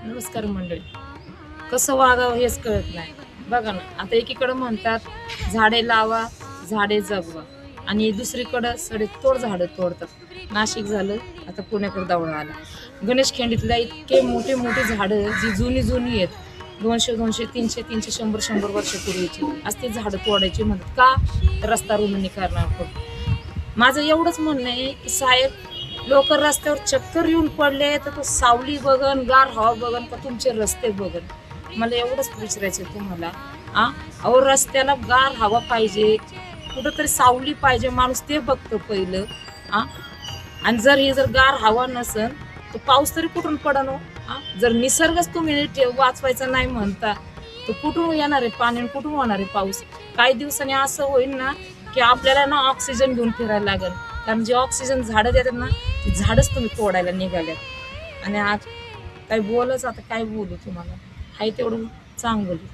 नमस्कार मंडळी. कसं वागावं हेच कळत नाही. बघा ना, आता एकीकडं म्हणतात झाडे लावा, झाडे जगवा आणि दुसरीकडं सडेतोड झाडं तोडतात. नाशिक झालं, आता पुण्याकडे दौरा आला. गणेश खिंडीतल्या इतके मोठे मोठे झाडं जी जुनी जुनी आहेत, 200-200, 300-300, 100-100 वर्षापूर्वीची, आज ती झाडं तोडायची म्हणतात. का? रस्ता रुंदीकरणाकडून. माझं एवढंच म्हणणं आहे की साहेब, लोक रस्त्यावर चक्कर येऊन पडले तर तो सावली बघन, गार हवा बघन का तुमचे रस्ते बघन? मला एवढंच विचारायचं तुम्हाला. अहो, रस्त्याला गार हवा पाहिजे, कुठंतरी सावली पाहिजे, माणूस ते बघतं पहिलं. आ आणि जर गार हवा नसन तर पाऊस तरी कुठून पडन हो? जर निसर्गच तुम्ही वाचवायचा नाही म्हणता तर कुठून येणार आहे पाणी, कुठून होणार आहे पाऊस? काही दिवसांनी असं होईल ना की आपल्याला ना ऑक्सिजन घेऊन फिरायला लागेल, कारण जे ऑक्सिजन झाडं देतात ना, ती झाडच तुम्ही तोडायला निघाल्यात. आणि आज काय बोलच, आता काय बोलू तुम्हाला, हाय तेवढं चांगलं बोलू.